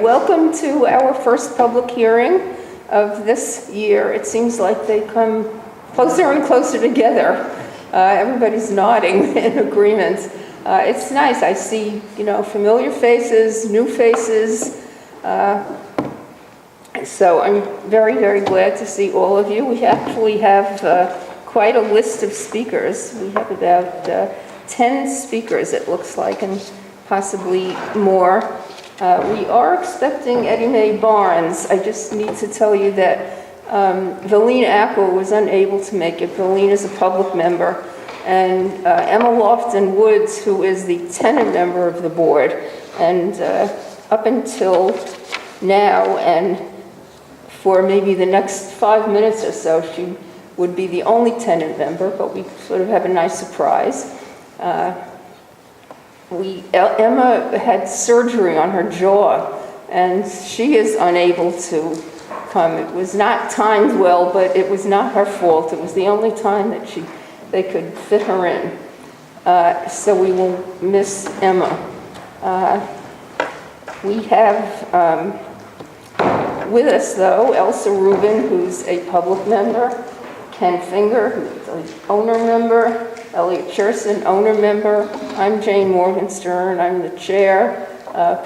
welcome to our first public hearing of this year. It seems like they come closer and closer together. Everybody's nodding in agreement. It's nice. I see, familiar faces, new faces. So I'm very, very glad to see all of you. We actually have quite a list of speakers. We have about 10 speakers, it looks like, and possibly more. We are expecting Eddie Mae Barnes. I just need to tell you that Valene Ackle was unable to make it. Valene is a public member. And Emma Lofton Woods, who is the tenant member of the board. And up until now, and for maybe the next 5 minutes or so, she would be the only tenant member, but we sort of have a nice surprise. Emma had surgery on her jaw, and she is unable to come. It was not timed well, but it was not her fault. It was the only time that they could fit her in. So we will miss Emma. We have with us, though, Elsa Rubin, who's a public member, Ken Finger, who's an owner member, Elliot Cherson, owner member. I'm Jane Morgenstern. I'm the chair,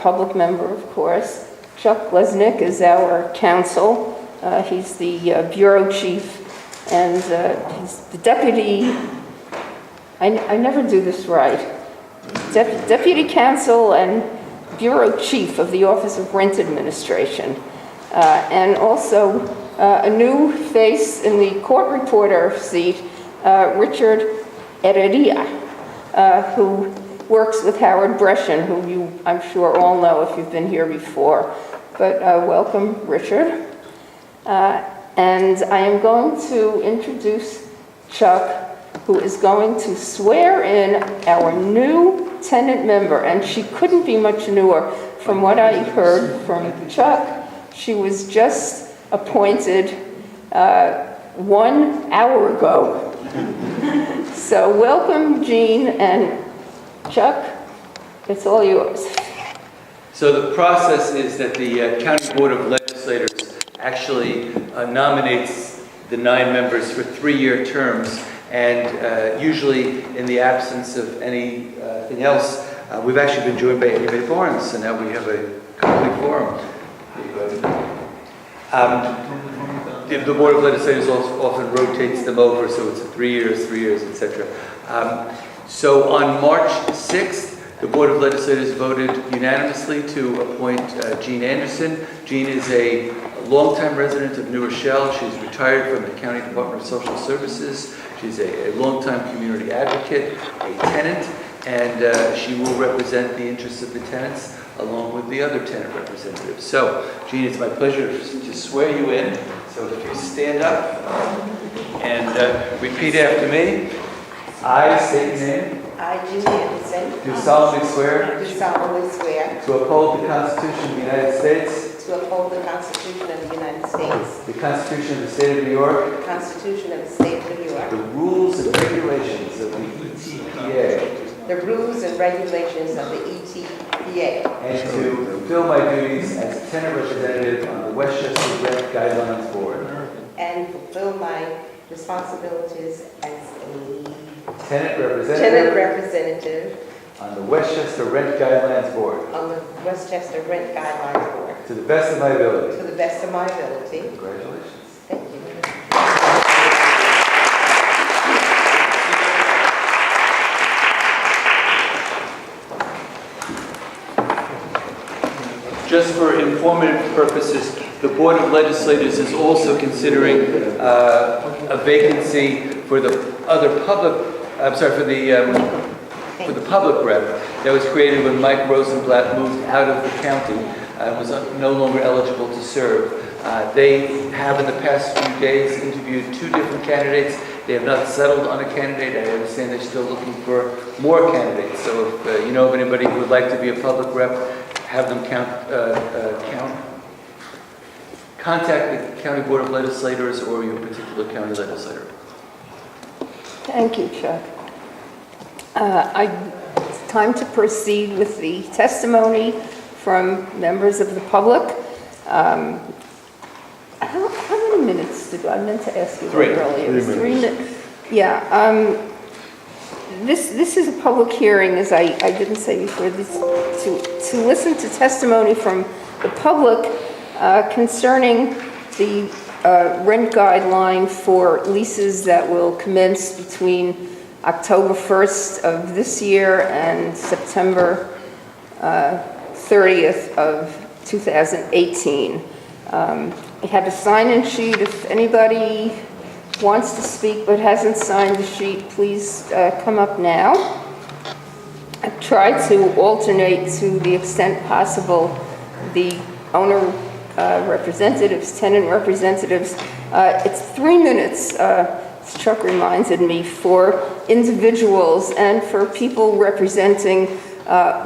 public member, of course. Chuck Lesnick is our counsel. He's the bureau chief, and he's the deputy. I never do this right. Deputy counsel and bureau chief of the Office of Rent Administration, and also a new face in the court reporter seat, Richard Heredia, who works with Howard Brescian, who you, I'm sure, all know if you've been here before. But welcome, Richard. And I am going to introduce Chuck, who is going to swear in our new tenant member. And she couldn't be much newer. From what I heard from Chuck, she was just appointed 1 hour ago. So welcome, Jean and Chuck. It's all yours. So the process is that the County Board of Legislators actually nominates the 9 members for 3-year terms, and usually in the absence of anything else, we've actually been joined by Eddie Mae Barnes, so now we have a complete forum. The Board of Legislators often rotates them over, so it's 3 years, etc. So on March 6th, the Board of Legislators voted unanimously to appoint Jean Anderson. Jean is a longtime resident of New Rochelle. She's retired from the County Department of Social Services. She's a longtime community advocate, a tenant, and she will represent the interests of the tenants along with the other tenant representatives. So, Jean, it's my pleasure to swear you in. So if you stand up and repeat after me. I state your name. I, Jean Anderson, Do solemnly swear do solemnly swear to uphold the Constitution of the United States, to uphold the Constitution of the United States, the Constitution of the State of New York, the Constitution of the State of New York, the rules and regulations of the ETPA, the rules and regulations of the ETPA, and to fulfill my duties as a tenant representative on the Westchester Rent Guidelines Board. and fulfill my responsibilities as a Tenant tenant representative on the Westchester Rent Guidelines Board. on the Westchester Rent Guidelines Board, To the best of my ability. to the best of my ability. Congratulations. Thank you. Just for informative purposes, the Board of Legislators is also considering a vacancy for the public rep that was created when Mike Rosenblatt moved out of the county and was no longer eligible to serve. They have in the past few days interviewed 2 different candidates. They have not settled on a candidate. I understand they're still looking for more candidates. So if you know of anybody who would like to be a public rep, have them contact the County Board of Legislators or your particular county legislator. Thank you, Chuck. It's time to proceed with the testimony from members of the public. How many minutes did I meant to ask you that 3. earlier? 3 minutes. 3 minutes. Yeah. This is a public hearing, as I didn't say before, to listen to testimony from the public concerning the rent guideline for leases that will commence between October 1st of this year and September 30th of 2018. We have a sign-in sheet. If anybody wants to speak but hasn't signed the sheet, please come up now. I've tried to alternate to the extent possible the owner representatives, tenant representatives. It's 3 minutes, as Chuck reminded me, for individuals, and for people representing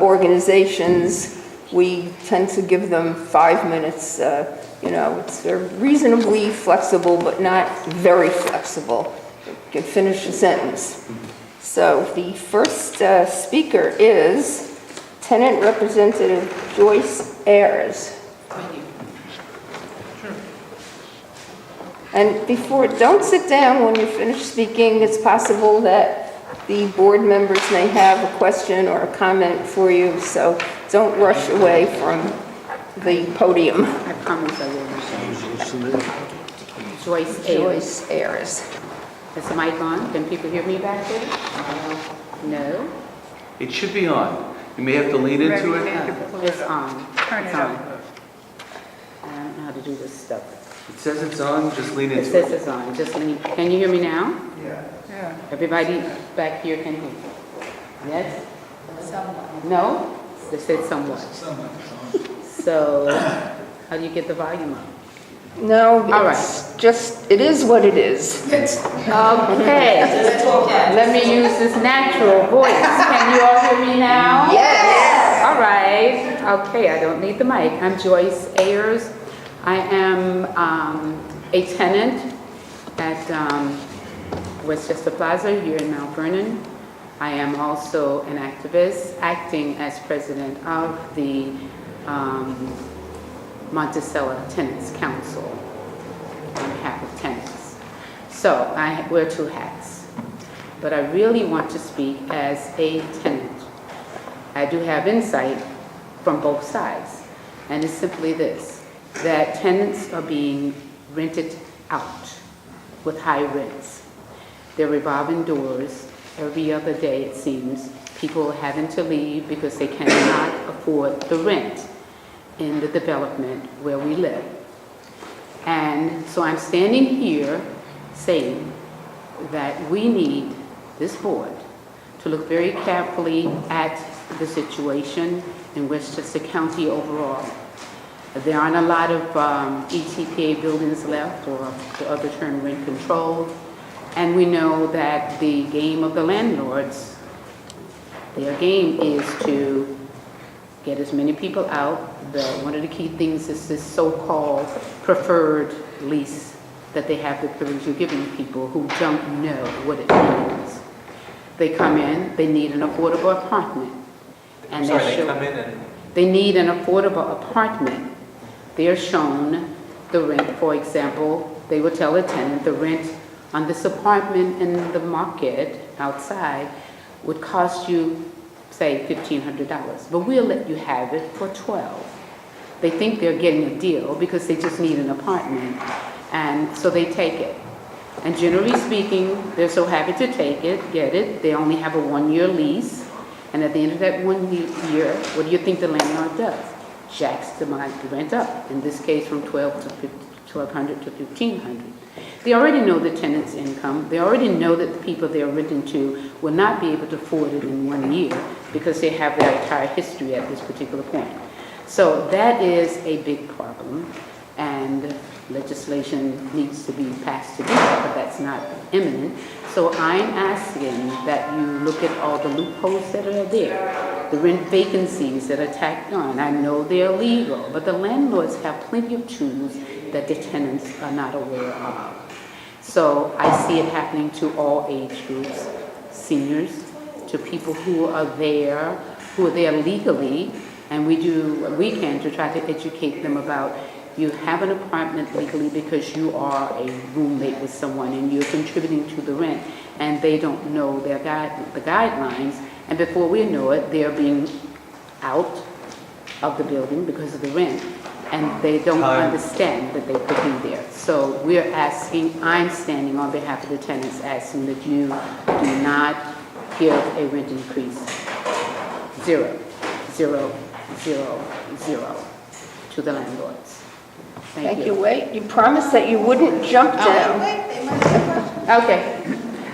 organizations, we tend to give them 5 minutes. It's reasonably flexible, but not very flexible. You can finish a sentence. So the first speaker is Tenant Representative Joyce Ayers. And don't sit down when you finish speaking. It's possible that the board members may have a question or a comment for you, so don't rush away from the podium. I promise I will. Joyce Ayers. Joyce Ayers. Is the mic on? Can people hear me back there? No? It should be on. You may have to lean into it. It's on. Turn it on. I don't know how to do this stuff. It says it's on, just lean It into says it. it's on. Just lean. Can you hear me now? Yeah. Everybody back here can hear. Yes? Somewhat. No? They said somewhat. So, how do you get the volume up? No, All it is what it is. Okay. Let me use this natural voice. Can you all hear me now? Yes. All right. Okay, I don't need the mic. I'm Joyce Ayers. I am a tenant at Westchester Plaza here in Mount Vernon. I am also an activist, acting as president of the Monticello Tenants Council on behalf of tenants. So I wear 2 hats, but I really want to speak as a tenant. I do have insight from both sides, and it's simply this, that tenants are being rented out with high rents. They're revolving doors. Every other day, it seems, people are having to leave because they cannot afford the rent in the development where we live. And so I'm standing here saying that we need this board to look very carefully at the situation in Westchester County overall. There aren't a lot of ETPA buildings left, or the other term, rent controlled. And we know that the game of the landlords, their game is to get as many people out. One of the key things is this so-called preferred lease that they have the privilege of giving people who don't know what it means. They come in, they need an affordable apartment. And they need an affordable apartment. They are shown the rent, for example, they will tell a tenant the rent on this apartment in the market outside would cost you, say, $1,500, but we'll let you have it for $1,200. They think they're getting a deal because they just need an apartment, and so they take it. And generally speaking, they're so happy to take it, get it. They only have a 1-year lease, and at the end of that 1 year, what do you think the landlord does? Jacks the rent up, in this case from $1,200 to $1,500. They already know the tenant's income. They already know that the people they're renting to will not be able to afford it in 1 year because they have their entire history at this particular point. So that is a big problem, and legislation needs to be passed to do that, but that's not imminent. So I'm asking that you look at all the loopholes that are there, the rent vacancies that are tacked on. I know they're legal, but the landlords have plenty of tools that the tenants are not aware of. So I see it happening to all age groups, seniors, to people who are there legally, And we do what we can to try to educate them about, you have an apartment legally because you are a roommate with someone and you're contributing to the rent, and they don't know the guidelines, and before we know it, they're being out of the building because of the rent, and they don't understand that they could be there. So we're asking, I'm standing on behalf of the tenants, asking that you do not give a rent increase. 0, 0, 0, 0 to the landlords. Thank you. Wait, you promised that you wouldn't jump down. Okay.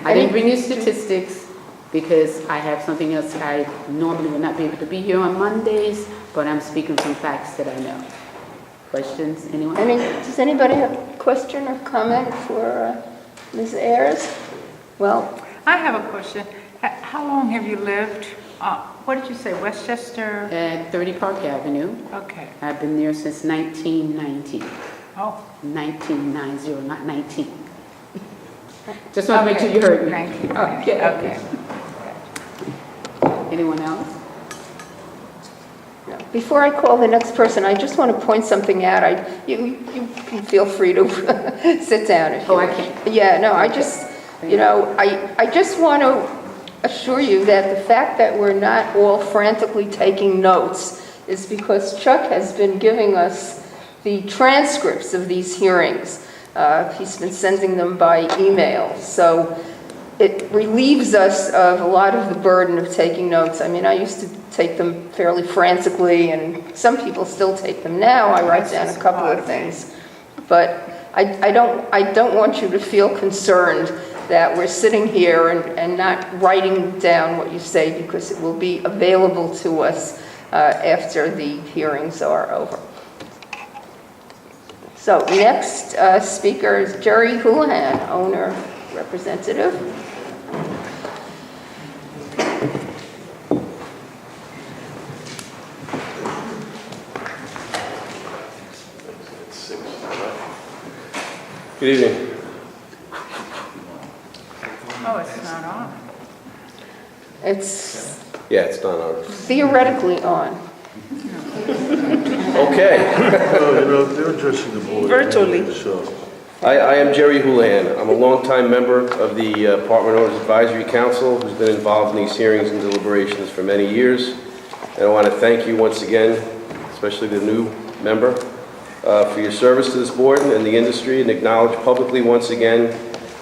I didn't bring you statistics because I have something else. I normally would not be able to be here on Mondays, but I'm speaking from facts that I know. Questions, anyone? Does anybody have a question or comment for Ms. Ayers? Well, I have a question. How long have you lived, what did you say, Westchester? At 30 Park Avenue. Okay. I've been there since 1990. Oh. 1990, not 19. Just want to make sure you heard me. 19. Okay. Okay. Anyone else? before I call the next person, I just want to point something out. You can feel free to sit down if you I wish. can't. Yeah, no, I just, I just want to assure you that the fact that we're not all frantically taking notes is because Chuck has been giving us the transcripts of these hearings. He's been sending them by email. So it relieves us of a lot of the burden of taking notes. I mean, I used to take them fairly frantically, and some people still take them now. I write down a couple of things. But I don't want you to feel concerned that we're sitting here and not writing down what you say, because it will be available to us after the hearings are over. So next speaker is Jerry Houlihan, owner representative. Good evening. Oh, it's not on. It's Yeah, it's not on. theoretically on. Okay. They're addressing the board. Virtually. So, I am Jerry Houlihan. I'm a longtime member of the Apartment Owners Advisory Council who's been involved in these hearings and deliberations for many years. And I want to thank you once again, especially the new member, for your service to this board and the industry, and acknowledge publicly once again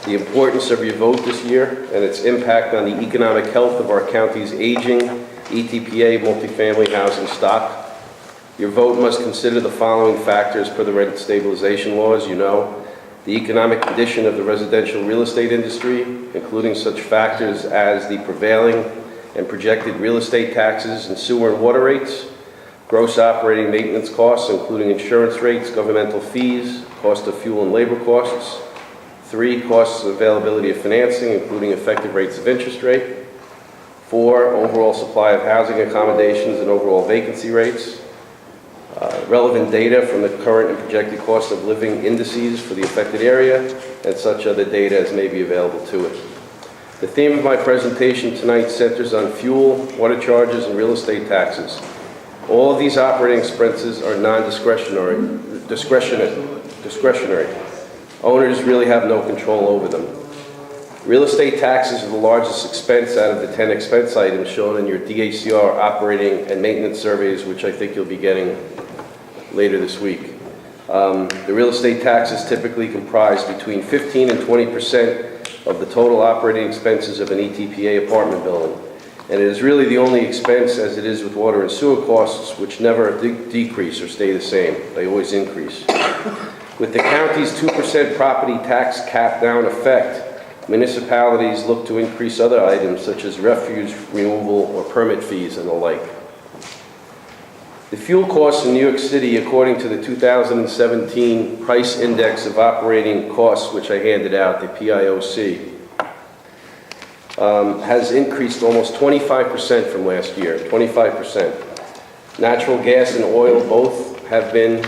the importance of your vote this year and its impact on the economic health of our county's aging ETPA multifamily housing stock. Your vote must consider the following factors per the rent stabilization laws. The economic condition of the residential real estate industry, including such factors as the prevailing and projected real estate taxes and sewer and water rates, gross operating maintenance costs, including insurance rates, governmental fees, cost of fuel and labor costs. 3, costs of availability of financing, including effective rates of interest rate. 4, overall supply of housing accommodations and overall vacancy rates. Relevant data from the current and projected cost of living indices for the affected area, and such other data as may be available to it. The theme of my presentation tonight centers on fuel, water charges, and real estate taxes. All of these operating expenses are discretionary. Owners really have no control over them. Real estate taxes are the largest expense out of the 10 expense items shown in your DHCR operating and maintenance surveys, which I think you'll be getting later this week. The real estate taxes typically comprise between 15 and 20% of the total operating expenses of an ETPA apartment building. And it is really the only expense, as it is with water and sewer costs, which never decrease or stay the same. They always increase. With the county's 2% property tax cap now in effect, municipalities look to increase other items such as refuse removal or permit fees and the like. The fuel costs in New York City, according to the 2017 Price Index of Operating Costs, which I handed out, the PIOC, has increased almost 25% from last year, 25%. Natural gas and oil both have been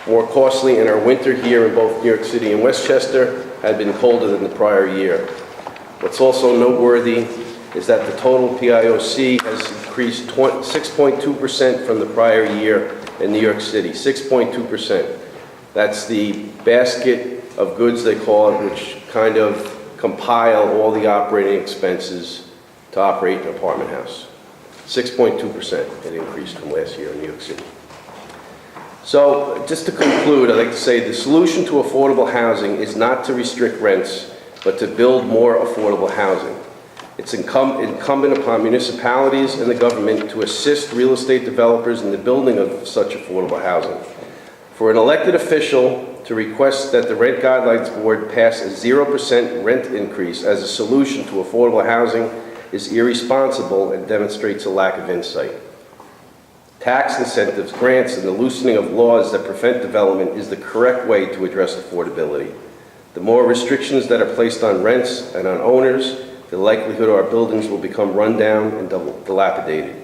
more costly, and our winter here in both New York City and Westchester had been colder than the prior year. What's also noteworthy is that the total PIOC has increased 6.2% from the prior year in New York City, 6.2%. That's the basket of goods, they call it, which kind of compile all the operating expenses to operate an apartment house. 6.2% it increased from last year in New York City. So just to conclude, I'd like to say the solution to affordable housing is not to restrict rents, but to build more affordable housing. It's incumbent upon municipalities and the government to assist real estate developers in the building of such affordable housing. For an elected official to request that the Rent Guidelines Board pass a 0% rent increase as a solution to affordable housing is irresponsible and demonstrates a lack of insight. Tax incentives, grants, and the loosening of laws that prevent development is the correct way to address affordability. The more restrictions that are placed on rents and on owners, the likelihood our buildings will become rundown and dilapidated.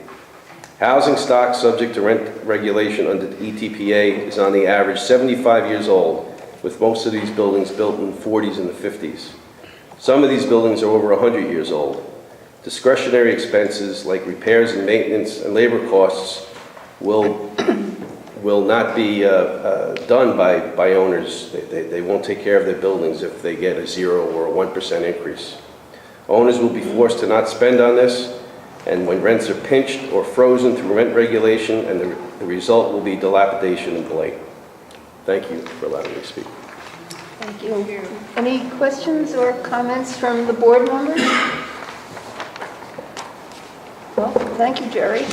Housing stock subject to rent regulation under the ETPA is on the average 75 years old, with most of these buildings built in the 40s and the 50s. Some of these buildings are over 100 years old. Discretionary expenses like repairs and maintenance and labor costs will not be done by owners. They won't take care of their buildings if they get a 0 or a 1% increase. Owners will be forced to not spend on this, and when rents are pinched or frozen through rent regulation, and the result will be dilapidation and blight. Thank you for allowing me to speak. Thank you. Any questions or comments from the board members? Well, thank you, Jerry.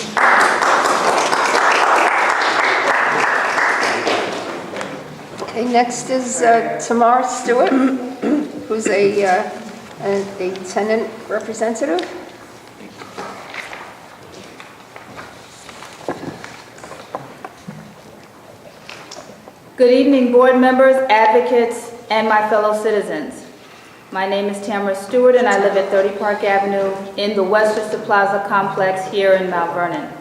Okay, next is Tamara Stewart, who's a tenant representative. Good evening, board members, advocates, and my fellow citizens. My name is Tamara Stewart, and I live at 30 Park Avenue in the Westchester Plaza complex here in Mount Vernon.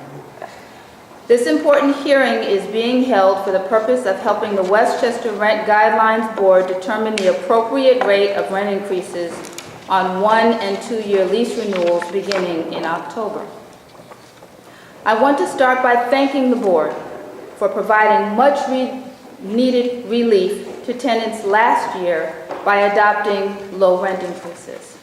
This important hearing is being held for the purpose of helping the Westchester Rent Guidelines Board determine the appropriate rate of rent increases on 1- and 2-year lease renewals beginning in October. I want to start by thanking the board for providing much needed relief to tenants last year by adopting low rent increases.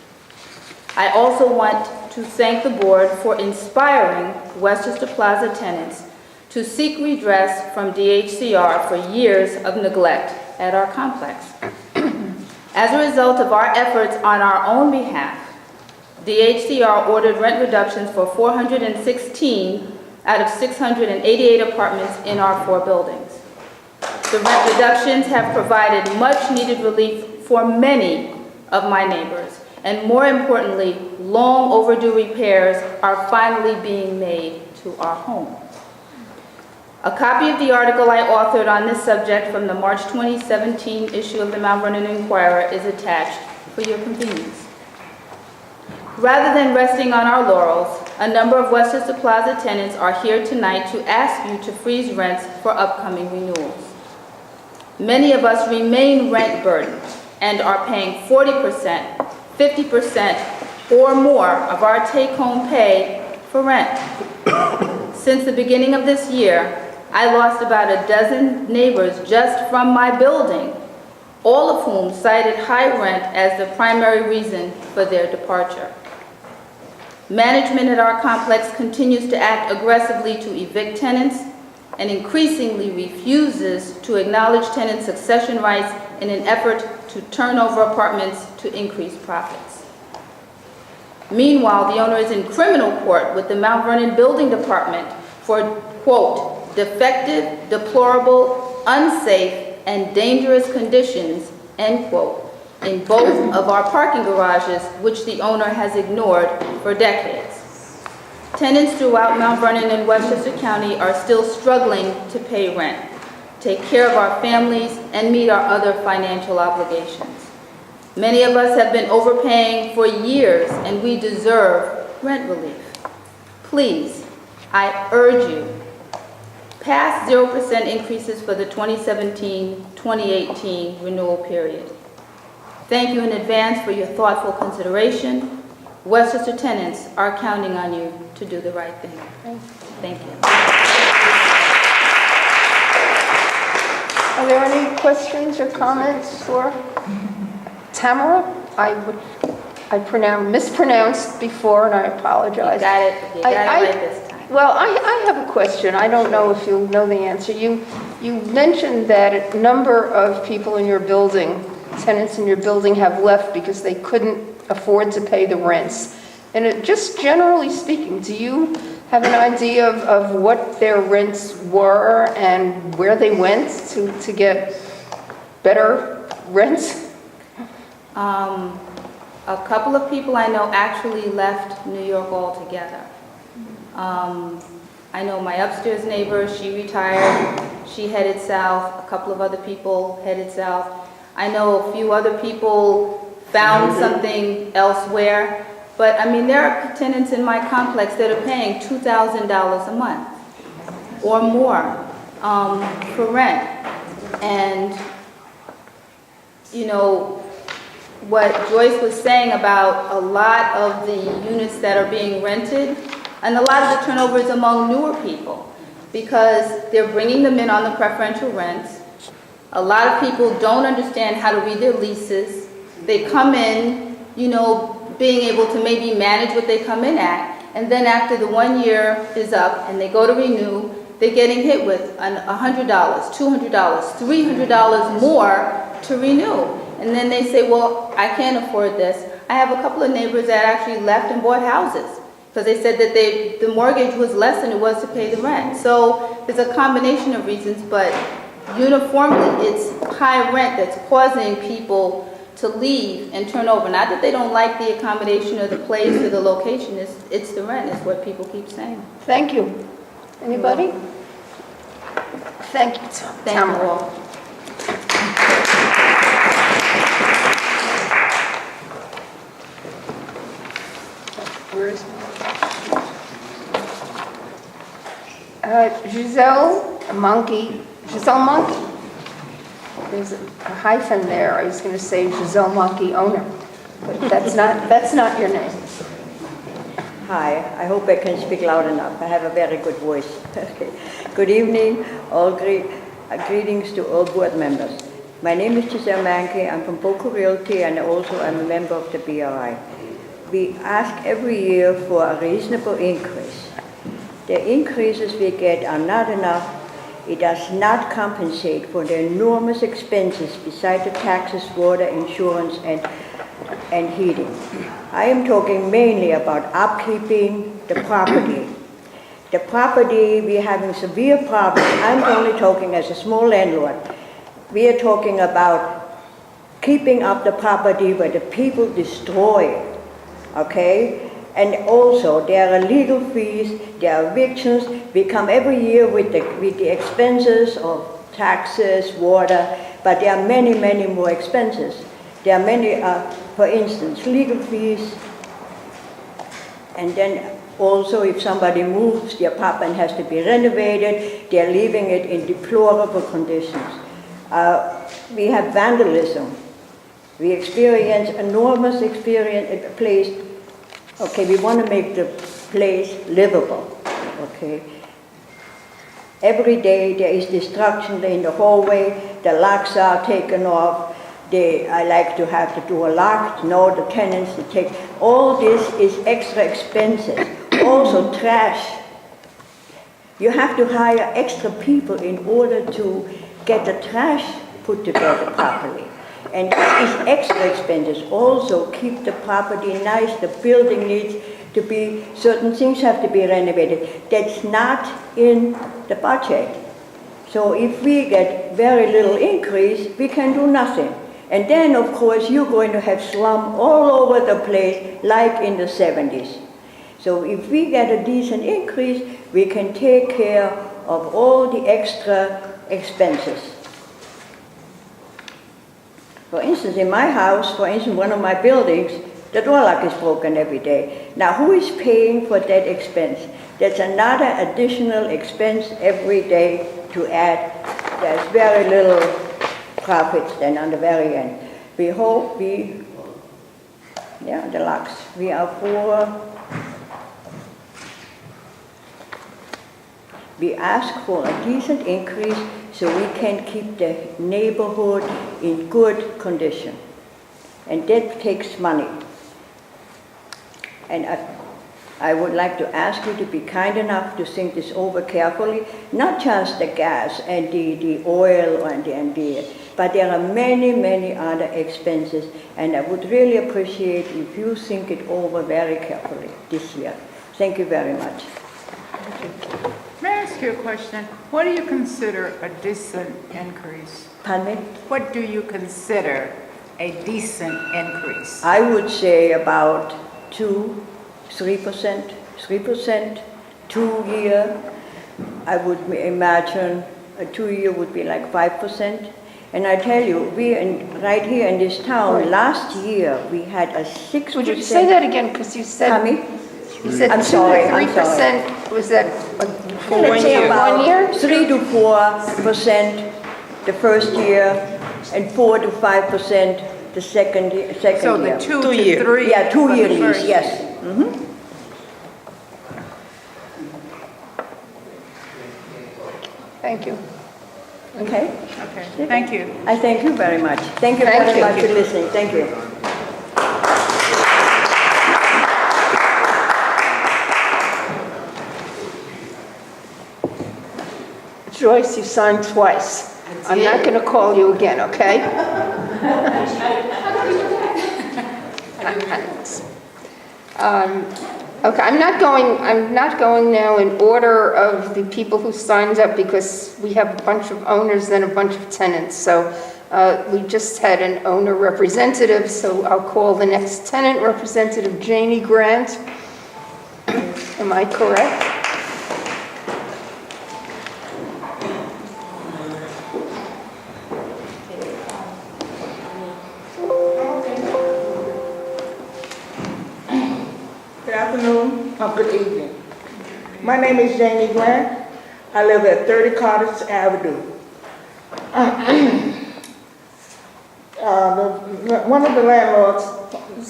I also want to thank the board for inspiring Westchester Plaza tenants to seek redress from DHCR for years of neglect at our complex. As a result of our efforts on our own behalf, DHCR ordered rent reductions for 416 out of 688 apartments in our 4 buildings. The rent reductions have provided much needed relief for many of my neighbors, and more importantly, long overdue repairs are finally being made to our home. A copy of the article I authored on this subject from the March 2017 issue of the Mount Vernon Inquirer is attached for your convenience. Rather than resting on our laurels, a number of Westchester Plaza tenants are here tonight to ask you to freeze rents for upcoming renewals. Many of us remain rent burdened and are paying 40%, 50%, or more of our take-home pay for rent. Since the beginning of this year, I lost about a dozen neighbors just from my building, all of whom cited high rent as the primary reason for their departure. Management at our complex continues to act aggressively to evict tenants and increasingly refuses to acknowledge tenant succession rights in an effort to turn over apartments to increase profits. Meanwhile, the owner is in criminal court with the Mount Vernon Building Department for, quote, defective, deplorable, unsafe, and dangerous conditions, end quote, in both of our parking garages, which the owner has ignored for decades. Tenants throughout Mount Vernon and Westchester County are still struggling to pay rent, take care of our families, and meet our other financial obligations. Many of us have been overpaying for years, and we deserve rent relief. Please, I urge you, pass 0% increases for the 2017-2018 renewal period. Thank you in advance for your thoughtful consideration. Westchester tenants are counting on you to do the right thing. Thank you. Are there any questions or comments for Tamara? I mispronounced before, and I You apologize. got it right this time. Well, I have a question. I don't know if you'll know the answer. You mentioned that a number of people in your building, tenants in your building, have left because they couldn't afford to pay the rents. And just generally speaking, do you have an idea of what their rents were and where they went to get better rents? A couple of people I know actually left New York altogether. I know my upstairs neighbor, she retired, she headed south. A couple of other people headed south. I know a few other people found something elsewhere. But I mean, there are tenants in my complex that are paying $2,000 a month or more for rent. And, you know, what Joyce was saying about a lot of the units that are being rented, and a lot of the turnover is among newer people because they're bringing them in on the preferential rents. A lot of people don't understand how to read their leases. They come in, you know, being able to maybe manage what they come in at, and then after the 1 year is up and they go to renew, they're getting hit with $100, $200, $300 more to renew. And then they say, well, I can't afford this. I have a couple of neighbors that actually left and bought houses because they said that the mortgage was less than it was to pay the rent. So there's a combination of reasons, but uniformly it's high rent that's causing people to leave and turn over. Not that they don't like the accommodation or the place or the location, it's the rent, is what people keep saying. Thank you. Anybody? Thank you, Thank you Tamara. all. Where is Giselle Monkey. There's a hyphen there. I was going to say Giselle Monkey owner, but that's not your name. Hi, I hope I can speak loud enough. I have a very good voice. Okay. Good evening, all greetings to all board members. My name is Giselle Manke. I'm from Boca Realty, and also I'm a member of the BRI. We ask every year for a reasonable increase. The increases we get are not enough. It does not compensate for the enormous expenses besides the taxes, water, insurance, and heating. I am talking mainly about upkeeping the property. The property, we're having severe problems. I'm only talking as a small landlord. We are talking about keeping up the property where the people destroy it, okay? And also, there are legal fees, there are evictions. We come every year with the expenses of taxes, water, but there are many, many more expenses. There are many, for instance, legal fees, and then also if somebody moves, the apartment has to be renovated, they're leaving it in deplorable conditions. We have vandalism. We experience enormous place. Okay, we want to make the place livable, okay? Every day there is destruction in the hallway, the locks are taken off, I like to have the door locked, no, the tenants to take, all this is extra expenses. Also trash. You have to hire extra people in order to get the trash put together properly. And these extra expenses also keep the property nice, the building needs to be, certain things have to be renovated. That's not in the budget. So if we get very little increase, we can do nothing. And then of course you're going to have slum all over the place like in the 70s. So if we get a decent increase, we can take care of all the extra expenses. For instance, in my house, for instance, one of my buildings, the door lock is broken every day. Now, who is paying for that expense? That's another additional expense every day to add. There's very little profits then on the very end. We hope the locks. We are for We ask for a decent increase so we can keep the neighborhood in good condition. And that takes money. And I would like to ask you to be kind enough to think this over carefully, not just the gas and the oil but there are many, many other expenses, and I would really appreciate if you think it over very carefully this year. Thank you very much. May I ask you a question? What do you consider a decent increase? Pardon me? What do you consider a decent increase? I would say about 3%, 2-year. I would imagine a 2-year would be like 5%. And I tell you, right here in this town, last year, we had a 6%. Would you say that again, because you said... Tommy? You said I'm 2 sorry, to I'm 3%, was that for Let's say about 1 year? 3 to 4% the first year, and 4 to 5% the second year. So the 2 to 3? Yeah, 2 for the year lease, first yes. year. Mhm. Thank you. Okay. Okay, thank you. I thank you very much. Thank you Thank very you. much for listening. Thank you. Joyce, you signed twice. I'm not going to call you again, okay? Okay, I'm not going now in order of the people who signed up because we have a bunch of owners and a bunch of tenants. So we just had an owner representative, so I'll call the next tenant representative, Janie Grant. Am I correct? Good afternoon, or good evening. My name is Jamie Grant. I live at 30 Cottage Avenue. One of the landlords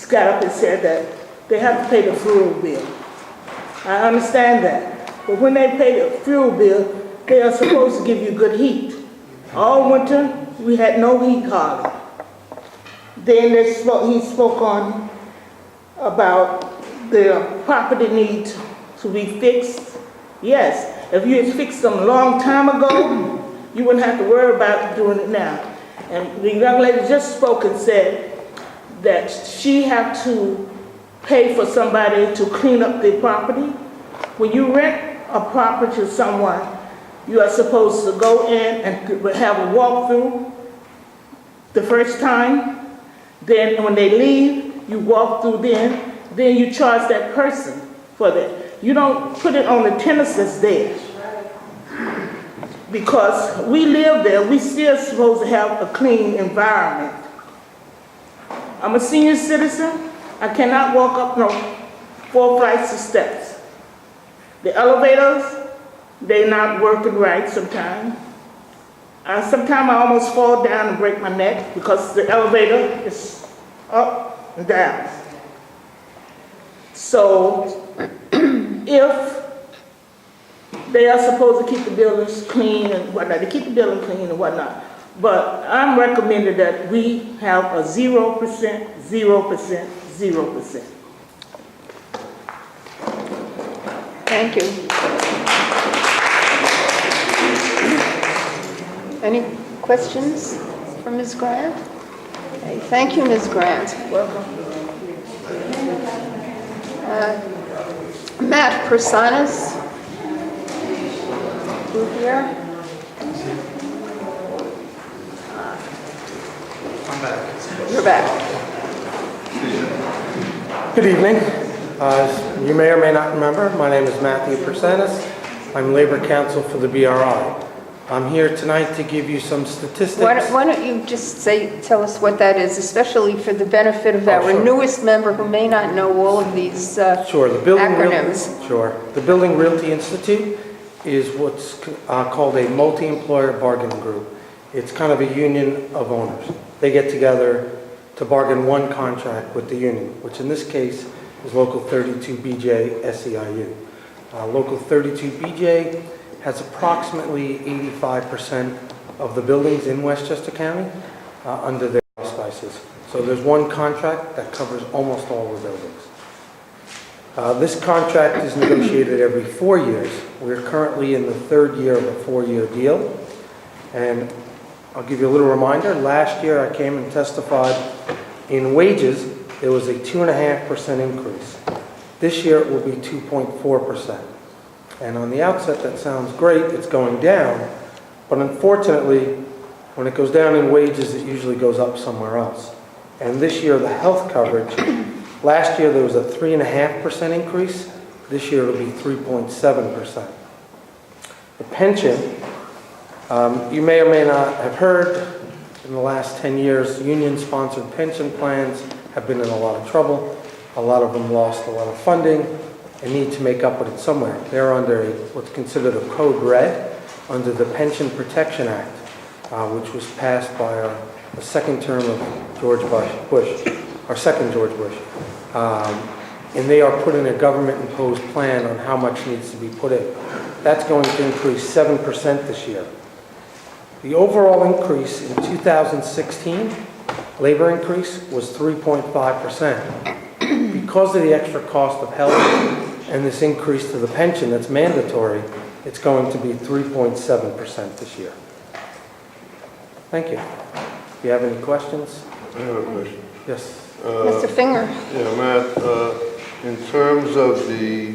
got up and said that they have to pay the fuel bill. I understand that, but when they pay the fuel bill, they are supposed to give you good heat. All winter, we had no heat hardly. Then he spoke on about the property needs to be fixed. Yes, if you had fixed them a long time ago, you wouldn't have to worry about doing it now. And the young lady just spoke and said that she had to pay for somebody to clean up the property. When you rent a property to someone, you are supposed to go in and have a walkthrough the first time. Then when they leave, you walk through then you charge that person for that. You don't put it on the tenants that's there. Because we live there, we still supposed to have a clean environment. I'm a senior citizen. I cannot walk up no 4 flights of steps. The elevators, they're not working right sometimes. Sometimes I almost fall down and break my neck because the elevator is up and down. So if they are supposed to keep the buildings clean and whatnot, they keep the building clean and whatnot. But I'm recommending that we have a 0%, 0%, 0%. Thank you. Any questions for Ms. Grant? Okay, thank you, Ms. Grant. Welcome. Matt Prasanas. Who here? I'm back. You're back. Good evening. You may or may not remember, my name is Matthew Persanis. I'm Labor Counsel for the BRI. I'm here tonight to give you some statistics. Why don't you just tell us what that is, especially for the benefit of our sure. newest member who may not know all of these Sure. acronyms. Sure. The Building Realty Institute is what's called a multi-employer bargaining group. It's kind of a union of owners. They get together to bargain one contract with the union, which in this case is Local 32BJ SEIU. Local 32BJ has approximately 85% of the buildings in Westchester County under their auspices. So there's one contract that covers almost all the buildings. This contract is negotiated every 4 years. We're currently in the third year of a 4-year deal. And I'll give you a little reminder. Last year I came and testified in wages, there was a 2.5% increase. This year it will be 2.4%. And on the outset that sounds great, it's going down. But unfortunately, when it goes down in wages, it usually goes up somewhere else. And this year the health coverage, last year there was a 3.5% increase. This year it'll be 3.7%. The pension, you may or may not have heard, in the last 10 years, union-sponsored pension plans have been in a lot of trouble. A lot of them lost a lot of funding and need to make up with it somewhere. They're under what's considered a code red under the Pension Protection Act, which was passed by the second term of George Bush, our second George Bush. And they are putting a government-imposed plan on how much needs to be put in. That's going to increase 7% this year. The overall increase in 2016, labor increase, was 3.5%. Because of the extra cost of health and this increase to the pension that's mandatory, it's going to be 3.7% this year. Thank you. Do you have any questions? I have a question. Yes. Mr. Finger? Yeah, Matt, in terms of the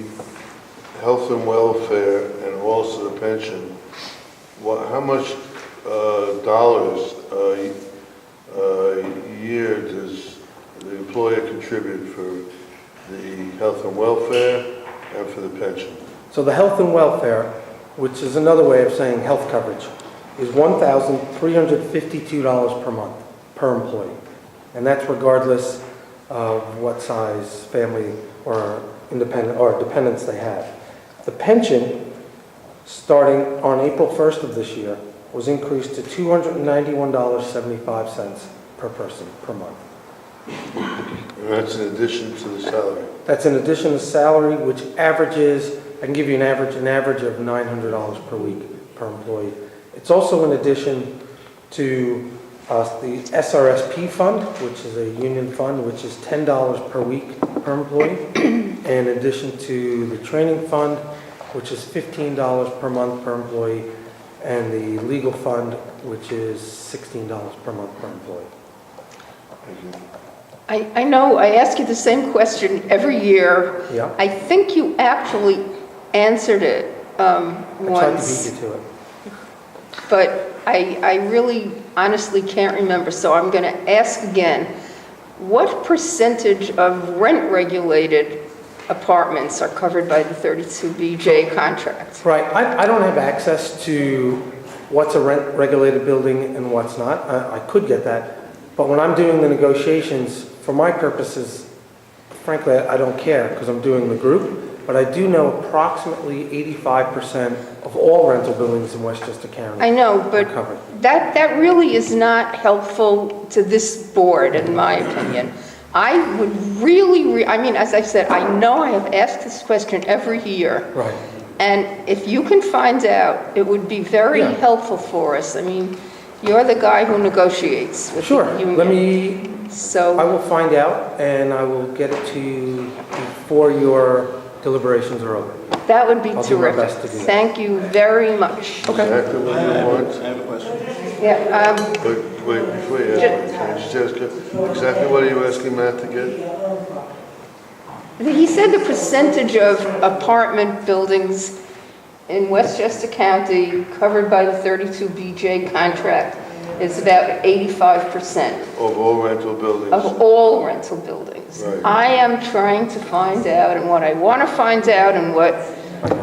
health and welfare and also the pension, how much dollars a year does the employer contribute for the health and welfare and for the pension? So the health and welfare, which is another way of saying health coverage, is $1,352 per month per employee. And that's regardless of what size family or independent or dependents they have. The pension, starting on April 1st of this year, was increased to $291.75 per person per month. And that's in addition to the salary? That's in addition to salary, which averages, I can give you an average of $900 per week per employee. It's also in addition to the SRSP fund, which is a union fund, which is $10 per week per employee, in addition to the training fund, which is $15 per month per employee, and the legal fund, which is $16 per month per employee. Thank you. I know I ask you the same question every year. Yeah. I think you actually answered it I tried to once, beat you to it. but I really honestly can't remember, so I'm going to ask again. What percentage of rent-regulated apartments are covered by the 32BJ contract? Right. I don't have access to what's a rent-regulated building and what's not. I could get that. But when I'm doing the negotiations, for my purposes, frankly, I don't care because I'm doing the group. But I do know approximately 85% of all rental buildings in Westchester County I know, but are covered. that really is not helpful to this board, in my opinion. I would really, I mean, as I said, I know I have asked this question every year. Right. And if you can find out, it would be very Yeah. helpful for us. I mean, you're the guy who negotiates with Sure. the union. Let me, I So, will find out and I will get it to you before your deliberations are over. that would be I'll do my terrific. best to do that. Thank you very much. Exactly what you want? I have a question. Yeah, Wait, before you ask, can I just ask you, exactly what are you asking Matt to get? he said the percentage of apartment buildings in Westchester County covered by the 32BJ contract is about 85%. Of all rental buildings? Of all rental buildings. Right. I am trying to find out, and what I want to find out, and what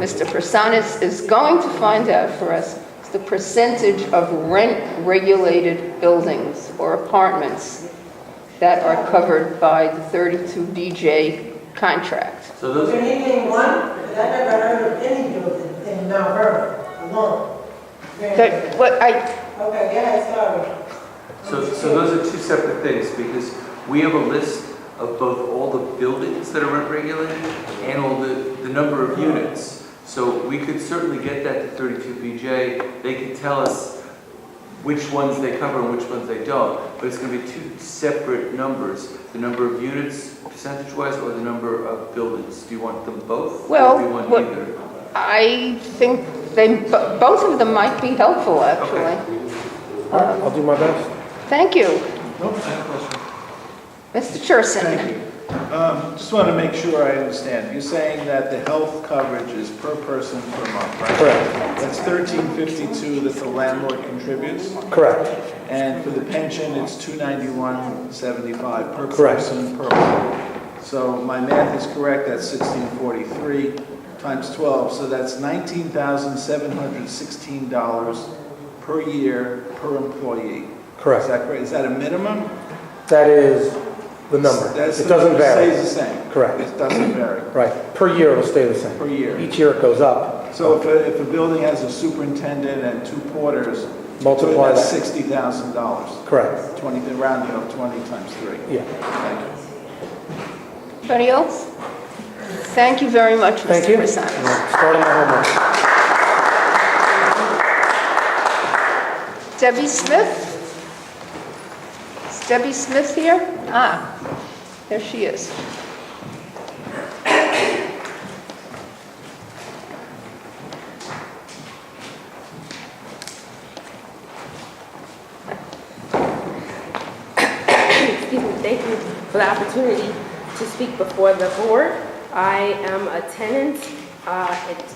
Mr. Prasanis is going to find out for us, is the percentage of rent-regulated buildings or apartments that are covered by the 32BJ contract. So those Can you name one? Because I never heard of any building in Mount Vernon alone. That, what I, Okay, go ahead, sorry. So those are two separate things, because we have a list of both all the buildings that are rent regulated and all the number of units. So we could certainly get that to 32BJ. They could tell us which ones they cover and which ones they don't, but it's going to be two separate numbers, the number of units percentage-wise or the number of buildings. Do you want them both? Well, or do you want what- either? I think both of them might be helpful, actually. All right, I'll do my best. Thank you. Nope, I have a question. Mr. Cherson. Thank you. Just want to make sure I understand. You're saying that the health coverage is per person per month, right? Correct. That's $13.52 that the landlord contributes, Correct. and for the pension, it's $291.75 per Correct. person per month. So my math is correct, that's $16.43 times 12, so that's $19,716 per year per employee. Correct. Is that correct? Is that a minimum? That is the number. That's It doesn't vary. It stays the same? Correct. It doesn't vary? Right. Per year, it'll stay the same. Per year. Each year it goes up. So if a building has a superintendent and 2 porters, Multiply that's that. $60,000. Correct. 20, the rounding of 20 times 3. Yeah. Thank you. Anybody else? Thank you very much, Thank Mr. you. Prasanna. Starting my homework. Debbie Smith? Is Debbie Smith here? Ah, there she is. Excuse me, thank you for the opportunity to speak before the board. I am a tenant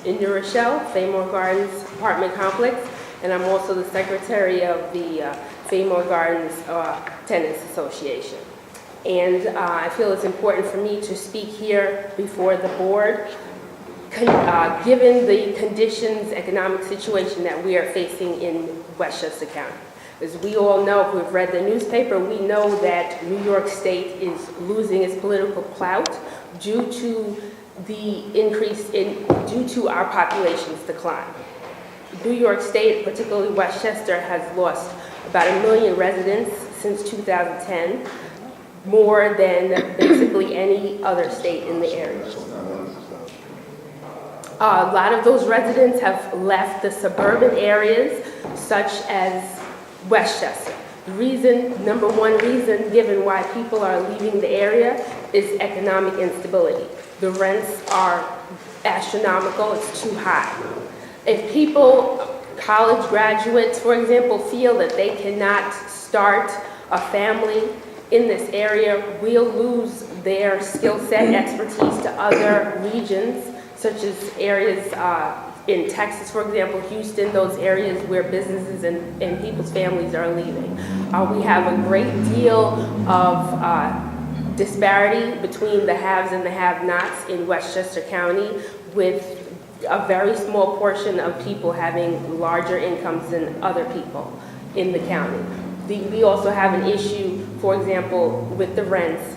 in New Rochelle, Faymore Gardens apartment complex, and I'm also the secretary of the Faymore Gardens Tenants Association. And I feel it's important for me to speak here before the board, given the conditions, economic situation that we are facing in Westchester County. As we all know, who have read the newspaper, we know that New York State is losing its political clout due to the increase due to our population's decline. New York State, particularly Westchester, has lost about 1 million residents since 2010, more than basically any other state in the area. A lot of those residents have left the suburban areas, such as Westchester. Number one reason given why people are leaving the area is economic instability. The rents are astronomical, it's too high. If people, college graduates, for example, feel that they cannot start a family in this area, we'll lose their skill set, expertise to other regions, such as areas in Texas, for example, Houston, those areas where businesses and people's families are leaving. We have a great deal of disparity between the haves and the have-nots in Westchester County, with a very small portion of people having larger incomes than other people in the county. We also have an issue, for example, with the rents,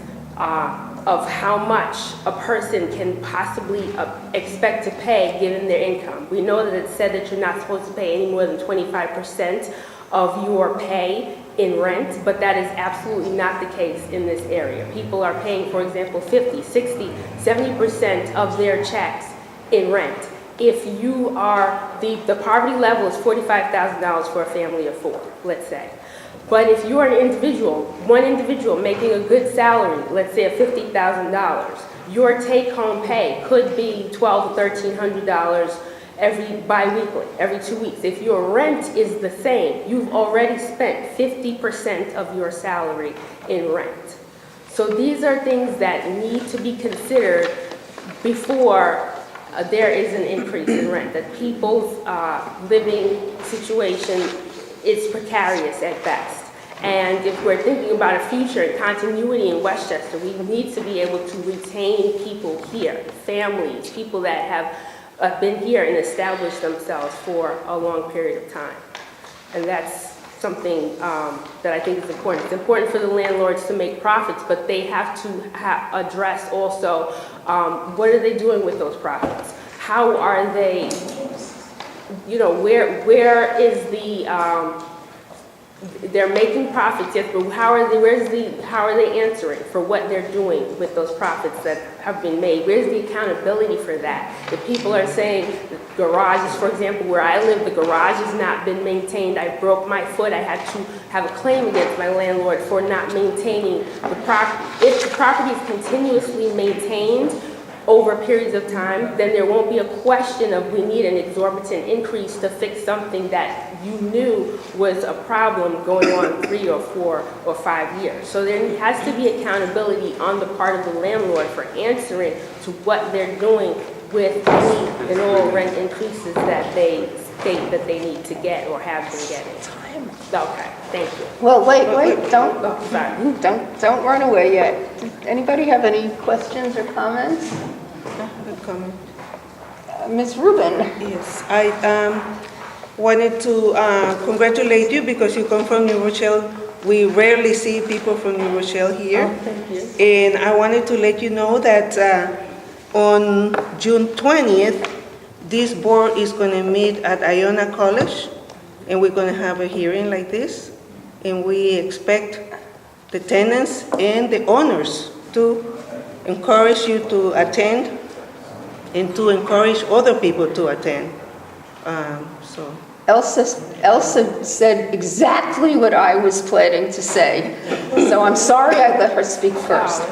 of how much a person can possibly expect to pay given their income. We know that it's said that you're not supposed to pay any more than 25% of your pay in rent, but that is absolutely not the case in this area. People are paying, for example, 50, 60, 70% of their checks in rent. If you are, the poverty level is $45,000 for a family of 4, let's say. But if you're an individual, one individual making a good salary, let's say $50,000, your take-home pay could be $1,200 to $1,300 bi-weekly, every 2 weeks. If your rent is the same, you've already spent 50% of your salary in rent. So these are things that need to be considered before there is an increase in rent, that people's living situation is precarious at best. And if we're thinking about a future and continuity in Westchester, we need to be able to retain people here, families, people that have been here and established themselves for a long period of time. And that's something that I think is important. It's important for the landlords to make profits, but they have to address also what are they doing with those profits? How are they, where is the they're making profits, yes, but how are they answering for what they're doing with those profits that have been made? Where's the accountability for that? If people are saying the garages, for example, where I live, the garage has not been maintained. I broke my foot. I had to have a claim against my landlord for not maintaining the property. If the property is continuously maintained over periods of time, then there won't be a question of we need an exorbitant increase to fix something that you knew was a problem going on 3 or 4 or 5 years. So there has to be accountability on the part of the landlord for answering to what they're doing with any and all rent increases that they state that they need to get or have been getting. Okay, thank you. Well, wait, don't, Oh, sorry. don't run away yet. Anybody have any questions or comments? I have a comment. Ms. Rubin? Yes, I wanted to congratulate you because you come from New Rochelle. We rarely see people from New Rochelle here. Oh, thank you. And I wanted to let you know that on June 20th, this board is going to meet at Iona College, and we're going to have a hearing like this. And we expect the tenants and the owners to encourage you to attend and to encourage other people to attend. So. Elsa said exactly what I was planning to say, so I'm sorry I let her speak first.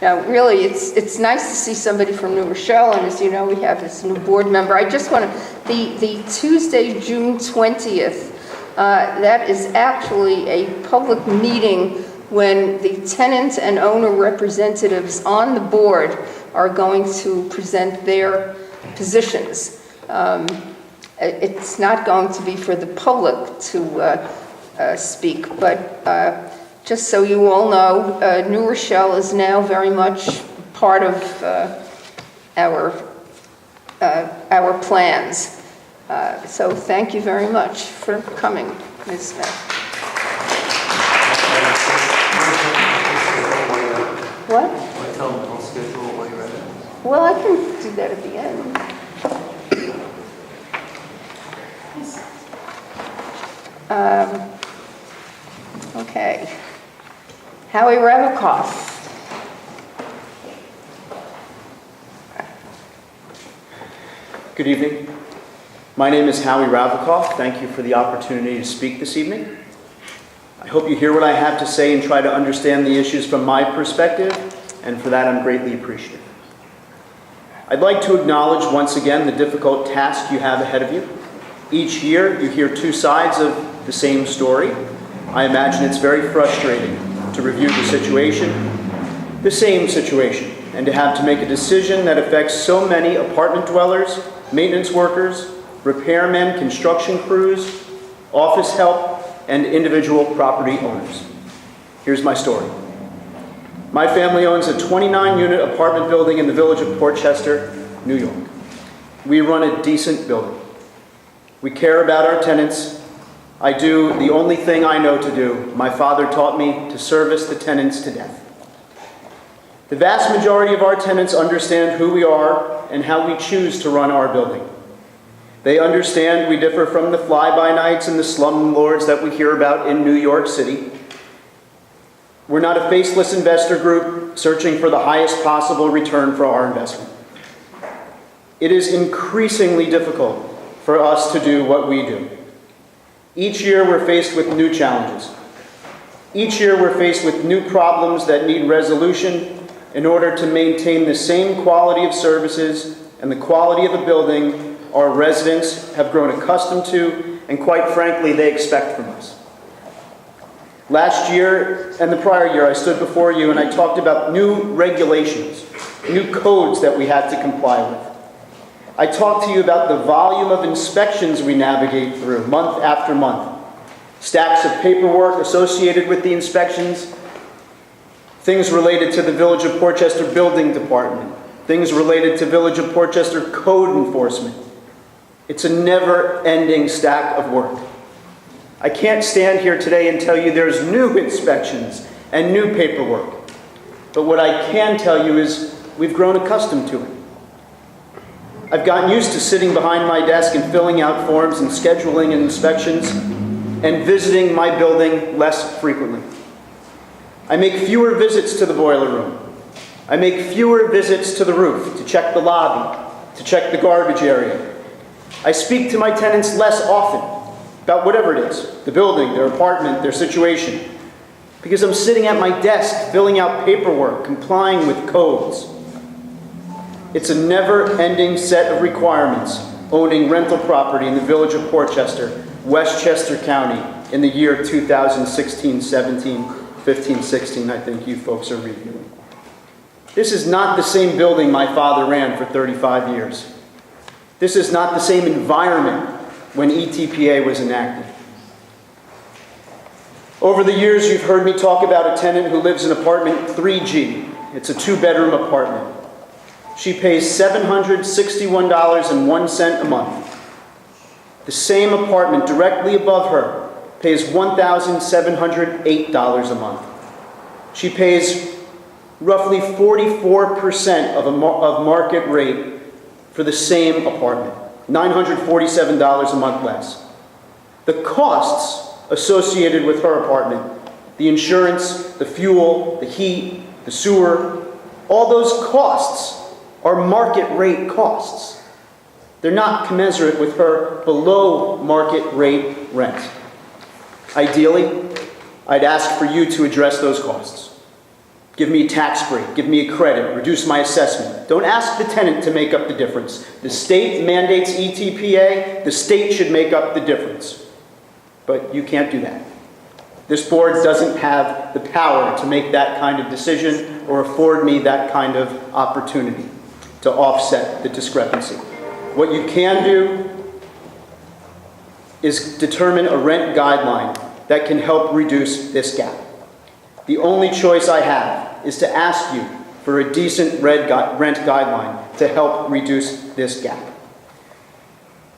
Now, really, it's nice to see somebody from New Rochelle, and as you know, we have this new board member. I just want to, the Tuesday, June 20th, that is actually a public meeting when the tenant and owner representatives on the board are going to present their positions. It's not going to be for the public to speak, but just so you all know, New Rochelle is now very much part of our plans. So thank you very much for coming, Ms. Smith. What? Tell them I'll schedule it while you're at it. Well, I can do that at the end. Okay. Howie Ravikoff. Good evening. My name is Howie Ravikoff. Thank you for the opportunity to speak this evening. I hope you hear what I have to say and try to understand the issues from my perspective, and for that I'm greatly appreciative. I'd like to acknowledge once again the difficult task you have ahead of you. Each year you hear two sides of the same story. I imagine it's very frustrating to review the same situation, and to have to make a decision that affects so many apartment dwellers, maintenance workers, repairmen, construction crews, office help, and individual property owners. Here's my story. My family owns a 29-unit apartment building in the village of Portchester, New York. We run a decent building. We care about our tenants. I do the only thing I know to do. My father taught me to service the tenants to death. The vast majority of our tenants understand who we are and how we choose to run our building. They understand we differ from the fly-by-nights and the slumlords that we hear about in New York City. We're not a faceless investor group searching for the highest possible return for our investment. It is increasingly difficult for us to do what we do. Each year we're faced with new challenges. Each year we're faced with new problems that need resolution in order to maintain the same quality of services and the quality of a building our residents have grown accustomed to, and quite frankly, they expect from us. Last year and the prior year, I stood before you and I talked about new regulations, new codes that we had to comply with. I talked to you about the volume of inspections we navigate through month after month, stacks of paperwork associated with the inspections, things related to the Village of Portchester Building Department, things related to Village of Portchester code enforcement. It's a never-ending stack of work. I can't stand here today and tell you there's new inspections and new paperwork. But what I can tell you is we've grown accustomed to it. I've gotten used to sitting behind my desk and filling out forms and scheduling inspections. and visiting my building less frequently. I make fewer visits to the boiler room. I make fewer visits to the roof to check the lobby, to check the garbage area. I speak to my tenants less often about whatever it is, the building, their apartment, their situation, because I'm sitting at my desk filling out paperwork, complying with codes. It's a never-ending set of requirements owning rental property in the village of Portchester, Westchester County, in the year 2016-17, 15-16, I think you folks are reviewing. This is not the same building my father ran for 35 years. This is not the same environment when ETPA was enacted. Over the years, you've heard me talk about a tenant who lives in apartment 3G. It's a 2-bedroom apartment. She pays $761.01 a month. The same apartment directly above her pays $1,708 a month. She pays roughly 44% of market rate for the same apartment, $947 a month less. The costs associated with her apartment, the insurance, the fuel, the heat, the sewer, all those costs are market rate costs. They're not commensurate with her below market rate rent. Ideally, I'd ask for you to address those costs. Give me a tax break, give me a credit, reduce my assessment. Don't ask the tenant to make up the difference. The state mandates ETPA, the state should make up the difference. But you can't do that. This board doesn't have the power to make that kind of decision or afford me that kind of opportunity to offset the discrepancy. What you can do is determine a rent guideline that can help reduce this gap. The only choice I have is to ask you for a decent rent guideline to help reduce this gap.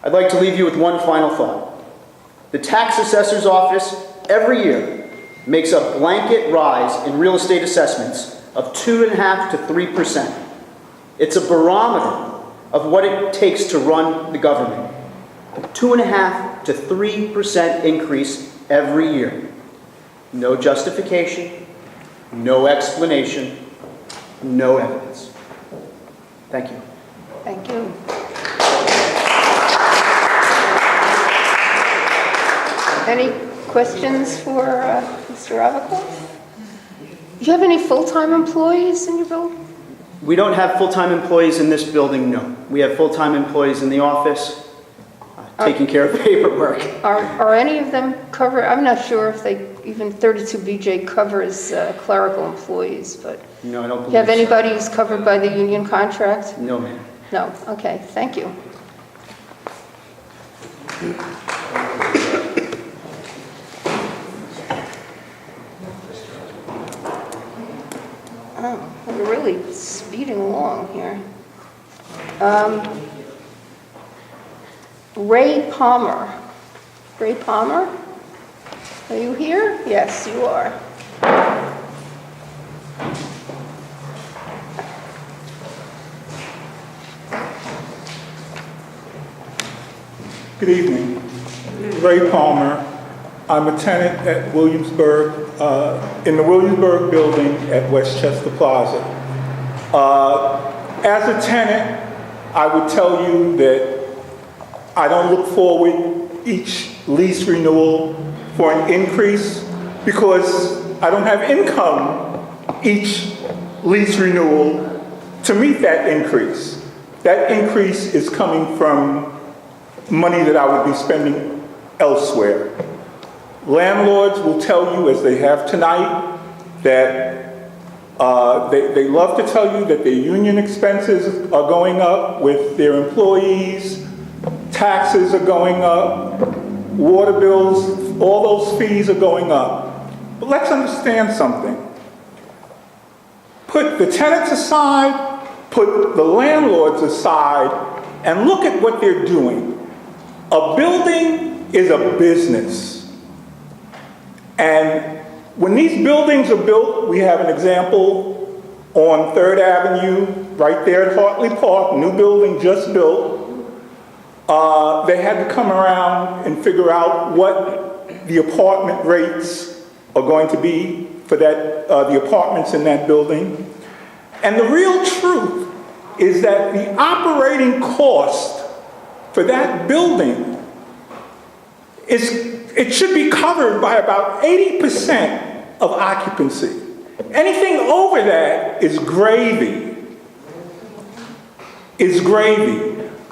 I'd like to leave you with one final thought. The tax assessor's office every year makes a blanket rise in real estate assessments of 2.5% to 3%. It's a barometer of what it takes to run the government. 2.5% to 3% increase every year. No justification, no explanation, no evidence. Thank you. Thank you. Any questions for Mr. Ravikoff? Do you have any full-time employees in your building? We don't have full-time employees in this building, no. We have full-time employees in the office, taking care of paperwork. Are any of them covered? I'm not sure if they, even 32BJ covers clerical employees, but No, I don't do believe you have so. anybody who's covered by the union contract? No, ma'am. No, okay, thank you. Oh, we're really speeding along here. Ray Palmer. Ray Palmer? Are you here? Yes, you are. Good evening. Ray Palmer. I'm a tenant at Williamsburg, in the Williamsburg building at Westchester Plaza. As a tenant, I would tell you that I don't look forward each lease renewal for an increase because I don't have income each lease renewal to meet that increase. That increase is coming from money that I would be spending elsewhere. Landlords will tell you, as they have tonight, that they love to tell you that their union expenses are going up with their employees, taxes are going up, water bills, all those fees are going up. But let's understand something. Put the tenants aside, put the landlords aside, and look at what they're doing. A building is a business. And when these buildings are built, we have an example on 3rd Avenue, right there at Hartley Park, new building just built. They had to come around and figure out what the apartment rates are going to be for that, the apartments in that building. And the real truth is that the operating cost for that building it should be covered by about 80% of occupancy. Anything over that is gravy.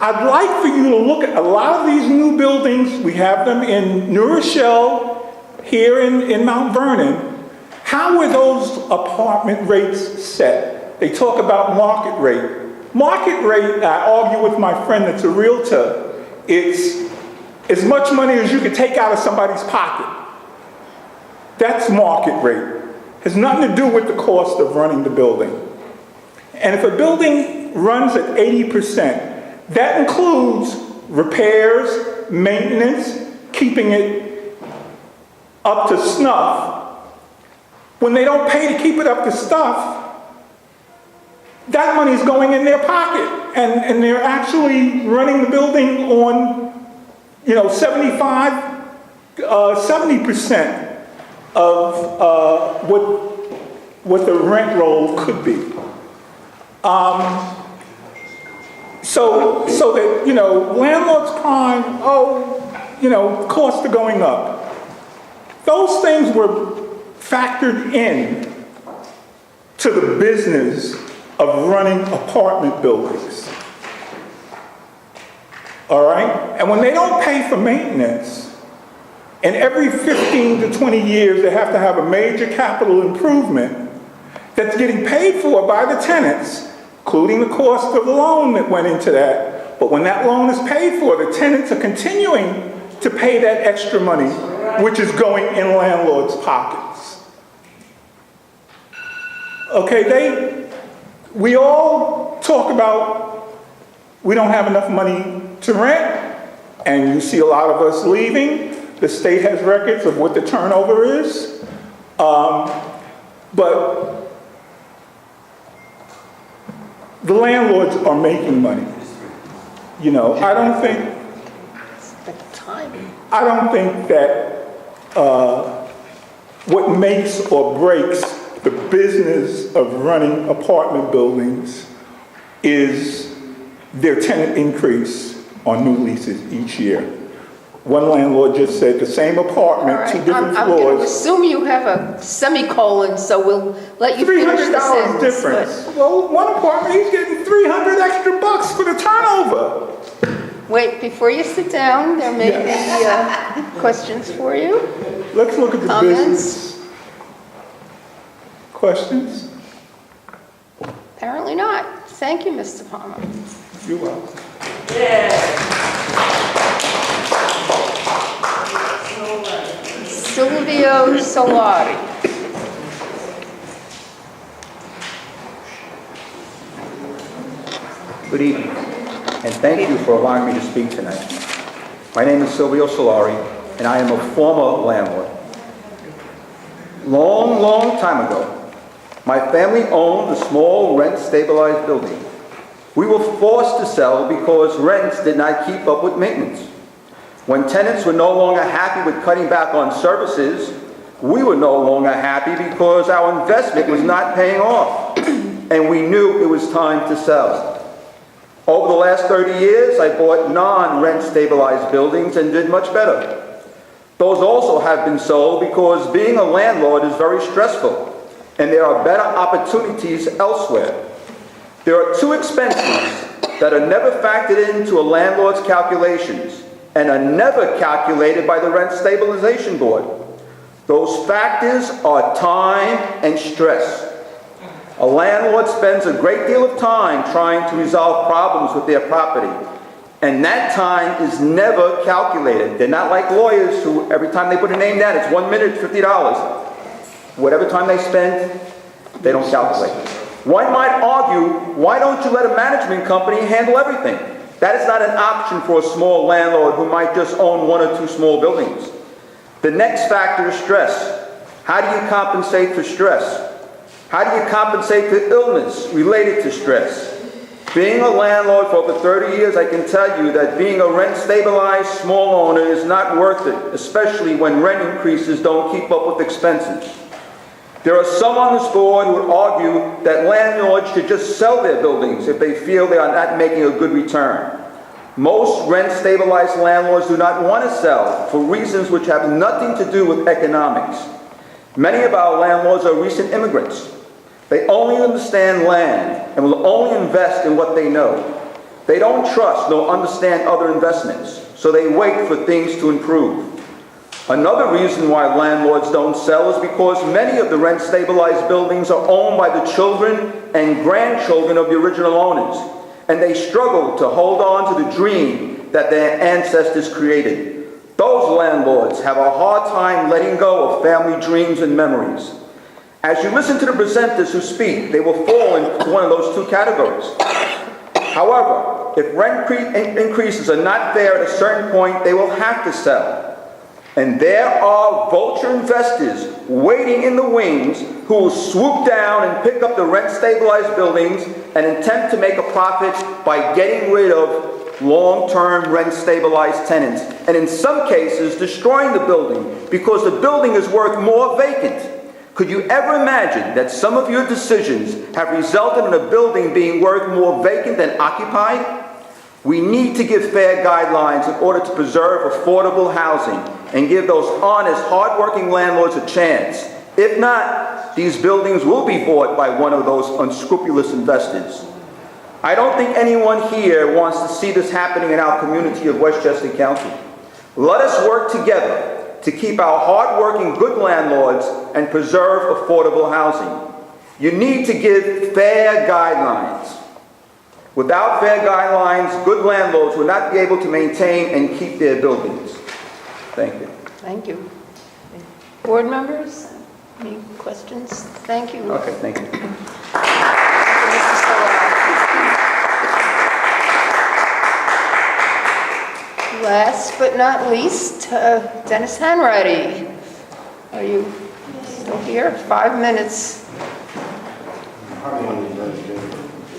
I'd like for you to look at a lot of these new buildings. We have them in New Rochelle, here in Mount Vernon. How were those apartment rates set? They talk about market rate. Market rate, I argue with my friend that's a realtor, it's as much money as you can take out of somebody's pocket. That's market rate. Has nothing to do with the cost of running the building. And if a building runs at 80%, that includes repairs, maintenance, keeping it up to snuff. When they don't pay to keep it up to snuff, that money's going in their pocket, and they're actually running the building on 70% of what the rent roll could be. So that, landlords crying, costs are going up. Those things were factored in to the business of running apartment buildings. All right? And when they don't pay for maintenance, and every 15 to 20 years they have to have a major capital improvement that's getting paid for by the tenants, including the cost of the loan that went into that. But when that loan is paid for, the tenants are continuing to pay that extra money, which is going in landlords' pockets. Okay, we all talk about we don't have enough money to rent, and you see a lot of us leaving. The state has records of what the turnover is. But the landlords are making money. I don't think that what makes or breaks the business of running apartment buildings is their tenant increase on new leases each year. One landlord just said the same apartment, All right, 2 different I'm going to floors. assume you have a semicolon, so we'll let you finish the $300 sentence. difference. Well, one apartment, he's getting $300 extra bucks for the turnover. Wait, before you sit down, there may be questions for you. Let's look at the Comments? business. Questions? Apparently not. Thank you, Mr. Palmer. You're welcome. Silvio Solari. Good evening, and thank you for allowing me to speak tonight. My name is Silvio Solari, and I am a former landlord. Long time ago, my family owned a small rent-stabilized building. We were forced to sell because rents did not keep up with maintenance. When tenants were no longer happy with cutting back on services, we were no longer happy because our investment was not paying off, and we knew it was time to sell. Over the last 30 years, I bought non-rent stabilized buildings and did much better. Those also have been sold because being a landlord is very stressful, and there are better opportunities elsewhere. There are two expenses that are never factored into a landlord's calculations and are never calculated by the Rent Stabilization Board. Those factors are time and stress. A landlord spends a great deal of time trying to resolve problems with their property, and that time is never calculated. They're not like lawyers who every time they put a name down, it's 1 minute, $50. Whatever time they spend, they don't calculate. One might argue, why don't you let a management company handle everything? That is not an option for a small landlord who might just own 1 or 2 small buildings. The next factor is stress. How do you compensate for stress? How do you compensate for illness related to stress? Being a landlord for over 30 years, I can tell you that being a rent-stabilized small owner is not worth it, especially when rent increases don't keep up with expenses. There are some on this board who would argue that landlords should just sell their buildings if they feel they are not making a good return. Most rent-stabilized landlords do not want to sell for reasons which have nothing to do with economics. Many of our landlords are recent immigrants. They only understand land and will only invest in what they know. They don't trust nor understand other investments, so they wait for things to improve. Another reason why landlords don't sell is because many of the rent-stabilized buildings are owned by the children and grandchildren of the original owners, and they struggle to hold on to the dream that their ancestors created. Those landlords have a hard time letting go of family dreams and memories. As you listen to the presenters who speak, they will fall into one of those two categories. However, if rent increases are not fair at a certain point, they will have to sell. And there are vulture investors waiting in the wings who will swoop down and pick up the rent-stabilized buildings and attempt to make a profit by getting rid of long-term rent-stabilized tenants, and in some cases destroying the building because the building is worth more vacant. Could you ever imagine that some of your decisions have resulted in a building being worth more vacant than occupied? We need to give fair guidelines in order to preserve affordable housing and give those honest, hardworking landlords a chance. If not, these buildings will be bought by one of those unscrupulous investors. I don't think anyone here wants to see this happening in our community of Westchester County. Let us work together to keep our hard-working good landlords and preserve affordable housing. You need to give fair guidelines. Without fair guidelines, good landlords will not be able to maintain and keep their buildings. Thank you. Thank you. Board members, any questions? Thank you. Okay, thank you. Mr. Solari. Last but not least, Dennis Hanratty. Are you still here? 5 minutes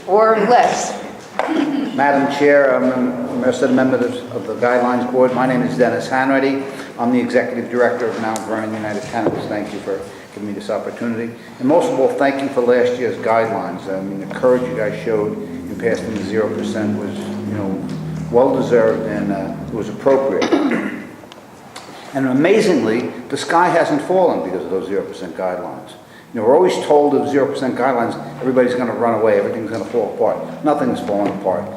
or less. Madam Chair, rest of the members of the Guidelines Board, my name is Dennis Hanratty. I'm the Executive Director of Mount Vernon United Tenants. Thank you for giving me this opportunity. And most of all, thank you for last year's guidelines. I mean, the courage you guys showed in passing the 0% was, well-deserved, and it was appropriate. And amazingly, the sky hasn't fallen because of those 0% guidelines. We're always told of 0% guidelines, everybody's going to run away, everything's going to fall apart. Nothing's falling apart.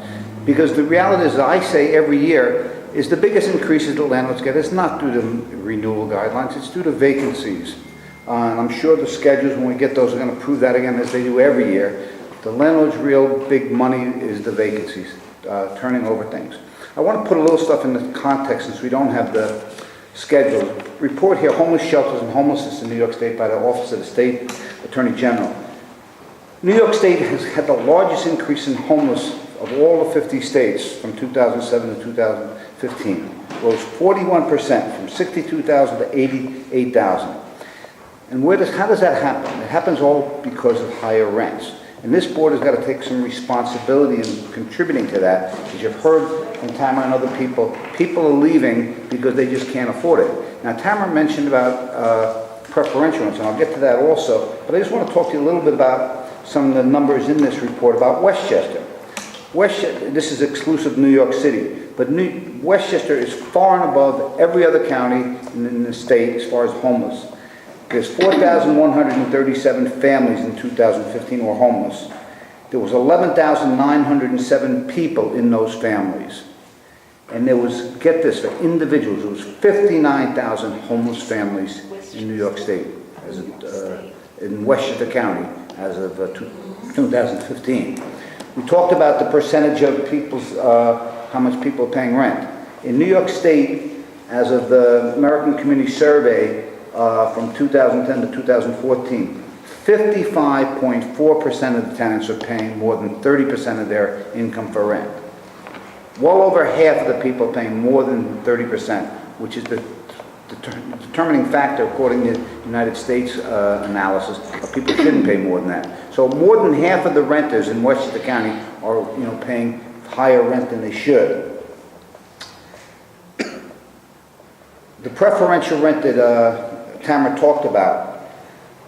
Because the reality is, I say every year, is the biggest increases the landlords get is not due to renewal guidelines, it's due to vacancies. And I'm sure the schedules, when we get those, are going to prove that again, as they do every year. The landlord's real big money is the vacancies, turning over things. I want to put a little stuff in the context since we don't have the schedule. Report here, homeless shelters and homelessness in New York State by the Office of the State Attorney General. New York State has had the largest increase in homeless of all the 50 states from 2007 to 2015. Rose 41% from 62,000 to 88,000. And how does that happen? It happens all because of higher rents. And this board has got to take some responsibility in contributing to that. As you've heard from Tamara and other people, people are leaving because they just can't afford it. Now, Tamara mentioned about preferential rents, and I'll get to that also. But I just want to talk to you a little bit about some of the numbers in this report about Westchester. This is exclusive New York City, but Westchester is far and above every other county in the state as far as homeless. There's 4,137 families in 2015 were homeless. There was 11,907 people in those families. And there was, get this, for individuals, there was 59,000 homeless families in New York State, in Westchester County, as of 2015. We talked about the percentage of how much people are paying rent. In New York State, as of the American Community Survey, from 2010 to 2014, 55.4% of the tenants are paying more than 30% of their income for rent. Well over half of the people are paying more than 30%, which is the determining factor, according to the United States analysis, of people shouldn't pay more than that. So more than half of the renters in Westchester County are, paying higher rent than they should. The preferential rent that Tamara talked about,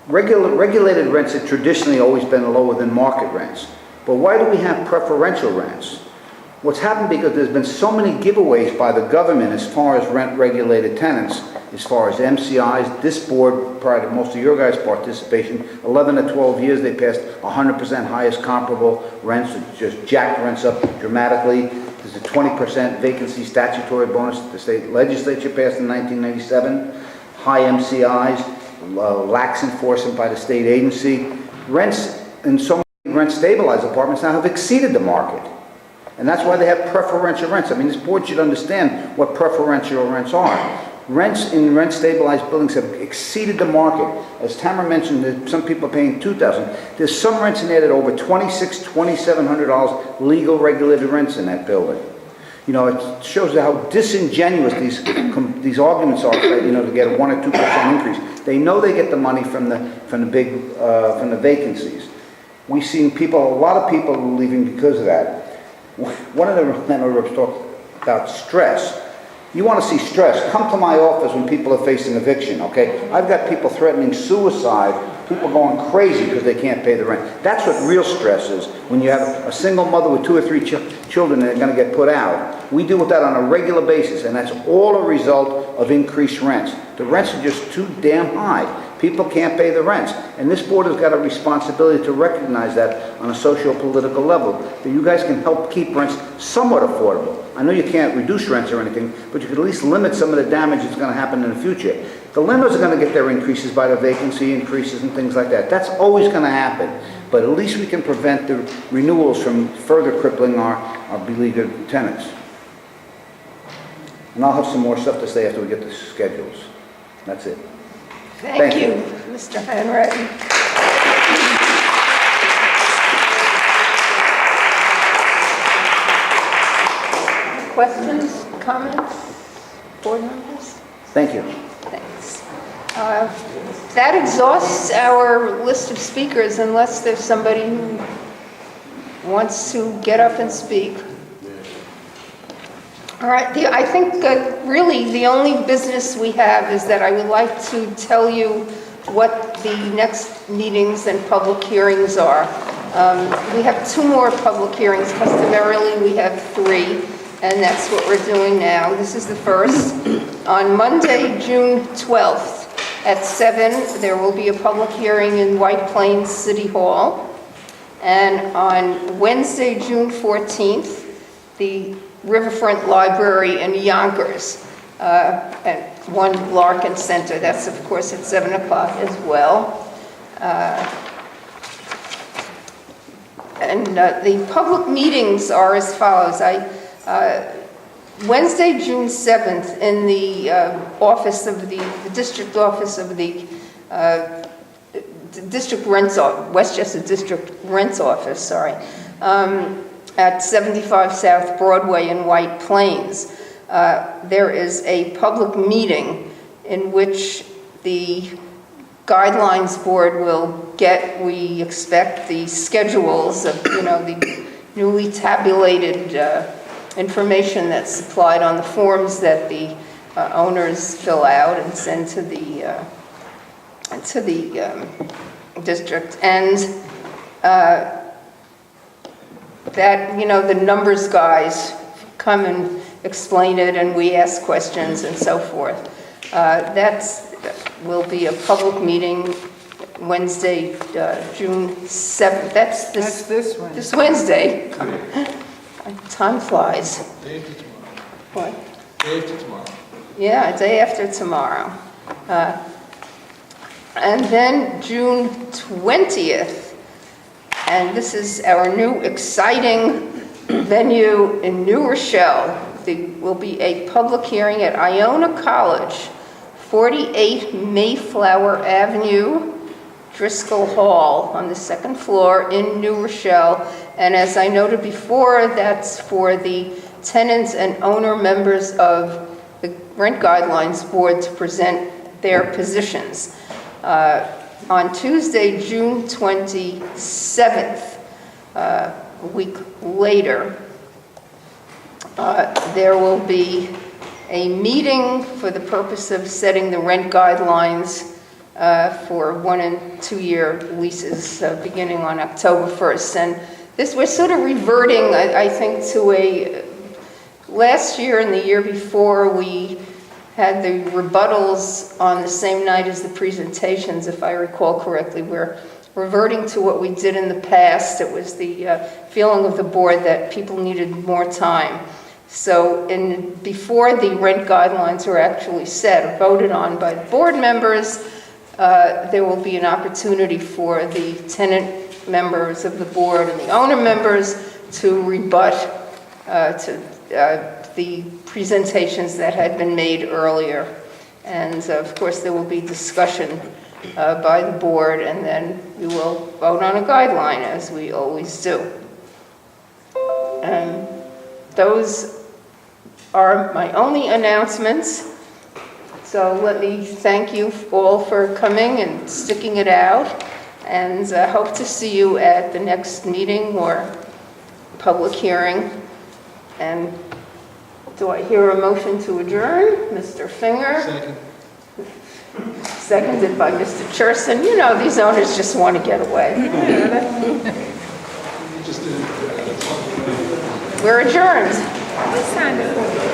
regulated rents have traditionally always been lower than market rents. But why do we have preferential rents? What's happened because there's been so many giveaways by the government as far as rent-regulated tenants, as far as MCIs. This board, prior to most of your guys' participation, 11 to 12 years, they passed 100% highest comparable rents, which just jacked rents up dramatically. There's a 20% vacancy statutory bonus that the state legislature passed in 1997. High MCIs, lax enforcement by the state agency. Rents in so many rent-stabilized apartments now have exceeded the market. And that's why they have preferential rents. I mean, this board should understand what preferential rents are. Rents in rent-stabilized buildings have exceeded the market. As Tamara mentioned, that some people are paying $2,000. There's some rents in there that are over $2,600, $2,700 legal regulated rents in that building. It shows how disingenuous these arguments are, to get a 1 or 2% increase. They know they get the money from the vacancies. We've seen a lot of people leaving because of that. One of the reps talked about stress. You want to see stress, come to my office when people are facing eviction, okay? I've got people threatening suicide, people going crazy because they can't pay the rent. That's what real stress is, when you have a single mother with 2 or 3 children that are going to get put out. We deal with that on a regular basis, and that's all a result of increased rents. The rents are just too damn high. People can't pay the rents. And this board has got a responsibility to recognize that on a socio-political level, that you guys can help keep rents somewhat affordable. I know you can't reduce rents or anything, but you could at least limit some of the damage that's going to happen in the future. The lenders are going to get their increases by the vacancy increases and things like that. That's always going to happen. But at least we can prevent the renewals from further crippling our beleaguered tenants. And I'll have some more stuff to say after we get the schedules. That's it. Thank you, Mr. Hanratty. Questions, comments, board members? Thank you. Thanks. That exhausts our list of speakers unless there's somebody who wants to get up and speak. All right, I think really the only business we have is that I would like to tell you what the next meetings and public hearings are. We have 2 more public hearings. Customarily, we have 3, and that's what we're doing now. This is the first. On Monday, June 12th at 7, there will be a public hearing in White Plains City Hall. And on Wednesday, June 14th, the Riverfront Library in Yonkers, at 1 Larkin Center. That's, of course, at 7 o'clock as well. The public meetings are as follows. Wednesday, June 7th, in the office of the district office of the district rents, Westchester District Rents Office, sorry, at 75 South Broadway in White Plains. There is a public meeting in which the Guidelines Board will get, we expect, the schedules of, the newly tabulated information that's supplied on the forms that the owners fill out and send to the district. And that, the numbers guys come and explain it, and we ask questions and so forth. Will be a public meeting Wednesday, June 7th. That's this Wednesday. This Wednesday. Time flies. Day after tomorrow. What? Day after tomorrow. Yeah, day after tomorrow. And then June 20th, and this is our new exciting venue in New Rochelle. There will be a public hearing at Iona College, 48 Mayflower Avenue, Driscoll Hall, on the 2nd floor in New Rochelle. And as I noted before, that's for the tenants and owner members of the Rent Guidelines Board to present their positions. On Tuesday, June 27th, a week later, there will be a meeting for the purpose of setting the rent guidelines for 1 and 2 year leases beginning on October 1st. And this, we're sort of reverting, I think, to last year and the year before, we had the rebuttals on the same night as the presentations, if I recall correctly. We're reverting to what we did in the past. It was the feeling of the board that people needed more time. So before the rent guidelines were actually set or voted on by the board members, there will be an opportunity for the tenant members of the board and the owner members to rebut the presentations that had been made earlier. And of course, there will be discussion by the board, and then we will vote on a guideline, as we always do. And those are my only announcements. So let me thank you all for coming and sticking it out, and hope to see you at the next meeting or public hearing. And do I hear a motion to adjourn? Mr. Finger? Second. Seconded by Mr. Cherson. You know, these owners just want to get away. We're adjourned.